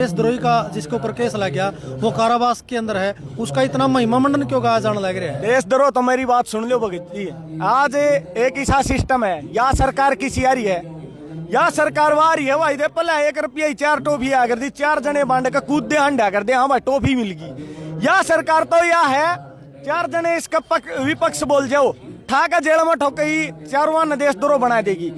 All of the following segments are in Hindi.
देशद्रोही का जिसके ऊपर केस लग गया वो कारावास के अंदर है, उसका इतना महिमा मंडन क्यों गाया जाने लग रहा है? देशद्रोह तो मेरी बात सुन लो भगत जी, आज एक ऐसा सिस्टम है या सरकार की सियारी है या सरकार वारी है भाई। दे पहले 1 रुपया 4 टॉफी आ कर दी, 4 जने बांट के कूद दे हंडा कर दे, हाँ भाई टॉफी मिल गई। या सरकार तो यह है 4 जने इसका विपक्ष बोल जाओ ठाका जेल में ठोक ही चारों ने देशद्रोह बना देगी।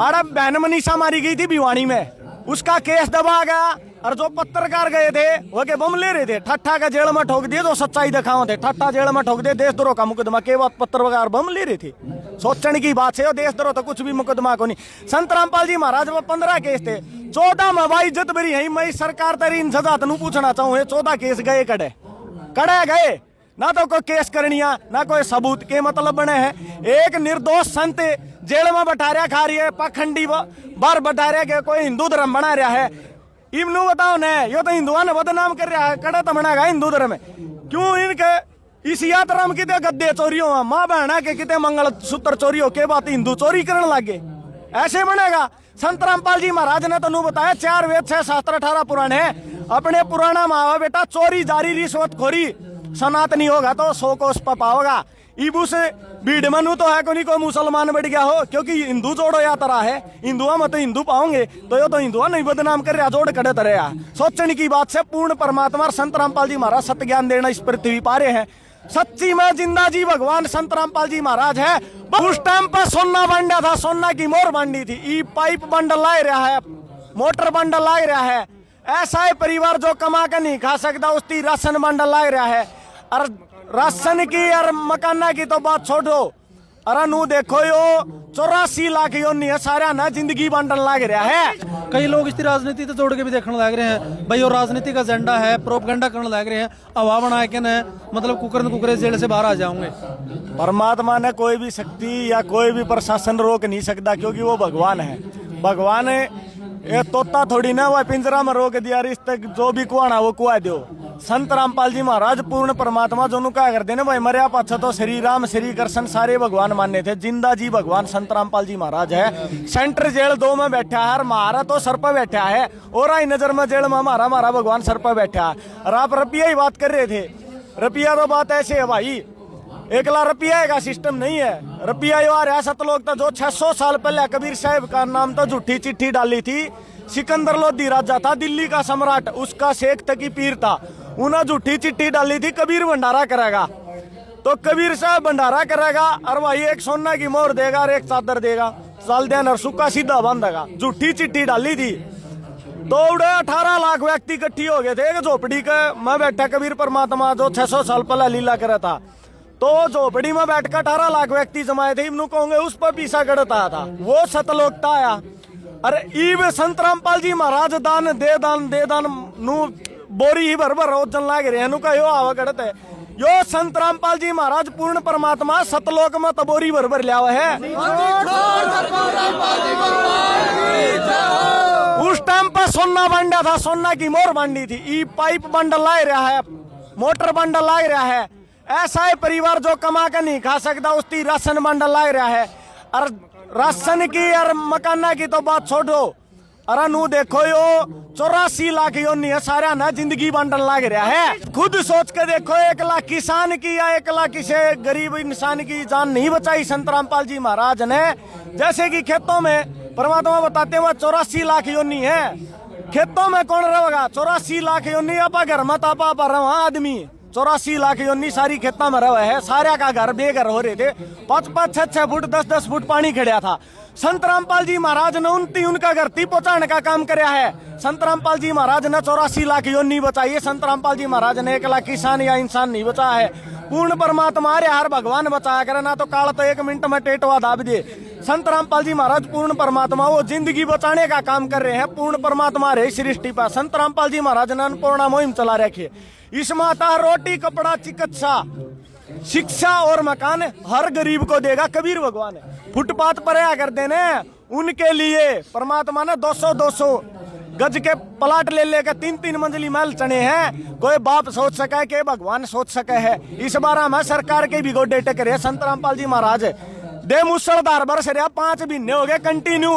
अरे बहन मनीषा मारी गई थी भिवानी में, उसका केस दबा गया और जो पत्रकार गए थे वो के बम ले रहे थे, ठट्ठा का जेल में ठोक दिए, जो सच्चाई दिखाओ थे ठट्ठा जेल में ठोक दिए। देशद्रोह का मुकदमा के बाद पत्रकार बम ले रहे थे, सोचने की बात है। देशद्रोह तो कुछ भी मुकदमा को नहीं। संत रामपाल जी महाराज में 15 केस थे, 14 में भाई इज्जत भरी है। मैं सरकार तरी इन सजा तनु पूछना चाहूँ, 14 केस गए कड़े गए, ना तो कोई केस करनिया ना कोई सबूत के मतलब बने हैं। एक निर्दोष संत जेल में बटारिया खा रही है, पाखंडी बार बटारिया के कोई हिंदू धर्म बना रहा है। इमनु बताओ ने, यो तो हिंदुआ ने बदनाम कर रहा है, कड़ा तो बनागा हिंदू धर्म में। क्यों इनके इस यात्रा में कितने गद्दे चोरी हो, माँ बहना के कितने मंगल सूत्र चोरी हो के बात हिंदू चोरी करने लगे, ऐसे बनेगा? संत रामपाल जी महाराज ने तो बताया 4 वेद 6 शास्त्र 18 पुराण है। अपने पुराना मावा बेटा चोरी जारी रिश्वतखोरी सनातनी होगा तो 100 को उस पर पाओगा। इबू से भीड़ मनु तो है को मुसलमान बढ़ गया हो, क्योंकि हिंदू जोड़ो या तरह है, हिंदुआ में तो हिंदू पाओगे तो ये तो हिंदुआ नहीं बदनाम कर रहा, जोड़ कड़े तरह सोचने की बात से। पूर्ण परमात्मा संत रामपाल जी महाराज सत्य ज्ञान देना इस पृथ्वी पा रहे हैं। सच्ची में जिंदा जी भगवान संत रामपाल जी महाराज है। उस टाइम पर सोना बांटा था, सोना की मोर बांटी थी। ई पाइप बंडल ला रहा है, मोटर बंडल ला रहा है। ऐसा है परिवार जो कमा कर नहीं खा सकता, उसकी राशन बंडल ला रहा है। और राशन की और मकाना की तो बात छोड़ो, अरे नू देखो यो 84 लाख यो नहीं है, सारा ना जिंदगी बंटन लग रहा है। कई लोग इसकी राजनीति से जोड़ के भी देखने लग रहे हैं भाई, वो राजनीति का एजेंडा है, प्रोपगेंडा करने लग रहे हैं। हवा बना के न मतलब कुकरे जेल से बाहर आ जाओगे। परमात्मा ने कोई भी शक्ति या कोई भी प्रशासन रोक नहीं सकता, क्योंकि वो भगवान है। भगवान ये तोता थोड़ी ना वो पिंजरा में रोक दिया, रिश्ते जो भी कुआना वो कुआ दो। संत रामपाल जी महाराज पूर्ण परमात्मा जो क्या करते ना भाई, मरिया पाछा तो श्री राम श्री कृष्ण सारे भगवान मानने थे। जिंदा जी भगवान संत रामपाल जी महाराज है। सेंटर जेल 2 में बैठा है, हमारा तो सर पर बैठा है, और आई नजर में जेल में हमारा भगवान सर पर बैठा है। और आप रुपया ही बात कर रहे थे, रुपया तो बात ऐसे है भाई, 1 लाख रुपया का सिस्टम नहीं है। रुपया यो आ रहा 7 लोग था, जो 600 साल पहले कबीर साहब का नाम तो झूठी चिट्ठी डाली थी। सिकंदर लोधी राजा था दिल्ली का सम्राट, उसका शेख तकी पीर था, उन्हें झूठी चिट्ठी डाली थी कबीर भंडारा करेगा। तो कबीर साहब भंडारा करेगा और भाई एक सोना की मोहर देगा और एक चादर देगा, साल देन और सुक्का सीधा बांधेगा। झूठी चिट्ठी डाली थी तो उड़े 18 लाख व्यक्ति इकट्ठी हो गए थे एक झोपड़ी के में बैठा कबीर परमात्मा जो 600 साल पहले लीला करा था। तो झोपड़ी में बैठकर 18 लाख व्यक्ति जमाए थे, इमनु कहोगे उस पर पीछा गढ़ता था, वो सतलोकता आया। अरे ईब संत रामपाल जी महाराज दान दे दान नू बोरी ही भर ओजन लाग रहे हैं, यो आवा गढ़त है। यो संत रामपाल जी महाराज पूर्ण परमात्मा सतलोक में तबोरी भर लिया हुआ है। उस टाइम पर सोना बांटा था, सोना की मोर बांटी थी। ई पाइप बंडल ला रहा है, मोटर बंडल ला रहा है। ऐसा है परिवार जो कमा कर नहीं खा सकता, उसकी राशन बंडल ला रहा है। और राशन की और मकाना की तो बात छोड़ो, अरे नू देखो यो 84 लाख यो नहीं है, सारा ना जिंदगी बंटन लग रहा है। खुद सोच के देखो, 1 लाख किसान की या 1 लाख किसी गरीब इंसान की जान नहीं बचाई संत रामपाल जी महाराज ने। जैसे कि खेतों में परमात्मा बताते हुए 84 लाख यो नहीं है, खेतों में कौन रहेगा? 84 लाख यो नहीं, आपा घर मत आपा रहा आदमी 84 लाख योनी सारी खेता में रहा है। सारे का घर बेघर हो रहे थे, 5-5, 6-6 फुट 10-10 फुट पानी खड़ा था। संत रामपाल जी महाराज ने उनका घर ती पहुंचाने का काम कराया है। संत रामपाल जी महाराज ने 84 लाख योनी बचाई है। संत रामपाल जी महाराज ने 1 लाख किसान या इंसान नहीं बचाया है। पूर्ण परमात्मा रे हर भगवान बचाया करे, ना तो काल तो 1 मिनट में टेटवा दाब दे। संत रामपाल जी महाराज पूर्ण परमात्मा, वो जिंदगी बचाने का काम कर रहे हैं। पूर्ण परमात्मा रे सृष्टि पर संत रामपाल जी महाराज ने अन्नपूर्णा मुहिम चला रखी है। इस माता रोटी कपड़ा चिकित्सा शिक्षा और मकान हर गरीब को देगा कबीर भगवान। फुटपाथ पर आया कर देने उनके लिए परमात्मा ने 200-200 गज के प्लाट ले लेकर 3-3 मंजिली महल चने हैं। कोई बाप सोच सका है कि भगवान सोच सके है। इस बार में सरकार के भी गोडे टकरे संत रामपाल जी महाराज दे मुसलधार बरस रहा 5 महीने हो गए कंटिन्यू।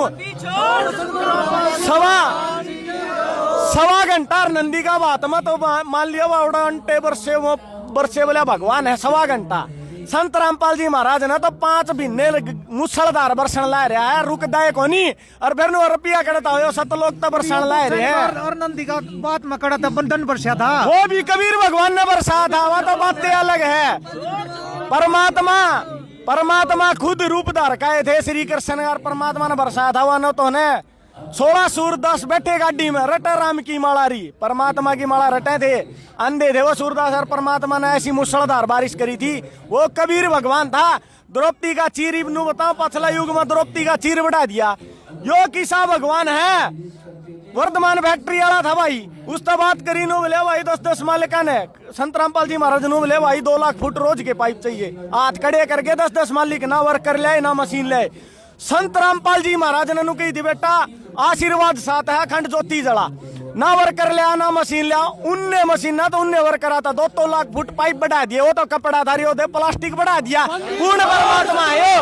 सवा घंटा नंदी का बात में तो मान लिया वावड़ा अंटे वर्षे बोले भगवान है सवा घंटा। संत रामपाल जी महाराज ने तो 5 महीने मुसलधार बरसन ला रहा है, रुकदा है कोनी और फिर रुपया करता हो 7 लोग तो बरसन ला रहे हैं। और नंदी का बात में कड़ा था बंधन बरसा था, वो भी कबीर भगवान ने बरसा था, वो तो बातें अलग है। परमात्मा खुद रूप धार काए थे श्री कृष्ण और परमात्मा ने बरसाया था। वह तो ने 16 सूरदास बैठे गाड़ी में रटे राम की माला री, परमात्मा की माला रटे थे, अंधे थे वो सूरदास और परमात्मा ने ऐसी मुसलधार बारिश करी थी। वो कबीर भगवान था। द्रौपदी का चीर नु बताओ पछला युग में द्रौपदी का चीर बढ़ा दिया। यो किसा भगवान है, वर्धमान फैक्ट्री वाला था भाई, उससे बात करी नो बोले भाई 10-10 मालिका ने संत रामपाल जी महाराज नो बोले भाई 2 लाख फुट रोज के पाइप चाहिए, हाथ खड़े करके 10-10 मालिक ना वर्क कर ले ना मशीन ले। संत रामपाल जी महाराज ने कही थी बेटा आशीर्वाद साथ है अखंड ज्योति जला, ना वर्क कर लिया ना मशीन लिया, उनने मशीन ना तो उनने वर्क करा था। 2 लाख फुट पाइप बढ़ा दिए, वो तो कपड़ा धारी होते प्लास्टिक बढ़ा दिया। पूर्ण परमात्मा है,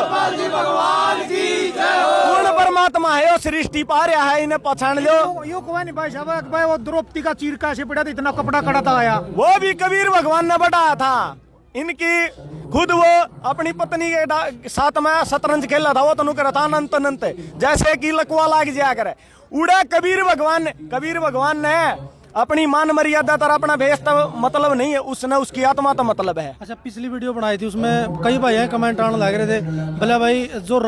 पूर्ण परमात्मा है, वो सृष्टि पा रहा है, इन्हें पहचान लो। यो कहानी भाई साहब भाई वो द्रौपदी का चीर कैसे पड़ा था, इतना कपड़ा कड़ा था आया, वो भी कबीर भगवान ने बढ़ाया था। इनकी खुद वो अपनी पत्नी के साथ में शतरंज खेला था, वो तो करा था अनंत अनंत, जैसे कि लकवा लाग जाया करे। उड़ा कबीर भगवान ने अपनी मान मर्यादा तर अपना भेष तो मतलब नहीं है, उसने उसकी आत्मा तो मतलब है। अच्छा, पिछली वीडियो बनाई थी उसमें कई भाई हैं कमेंट आने लग रहे थे, बोले भाई जो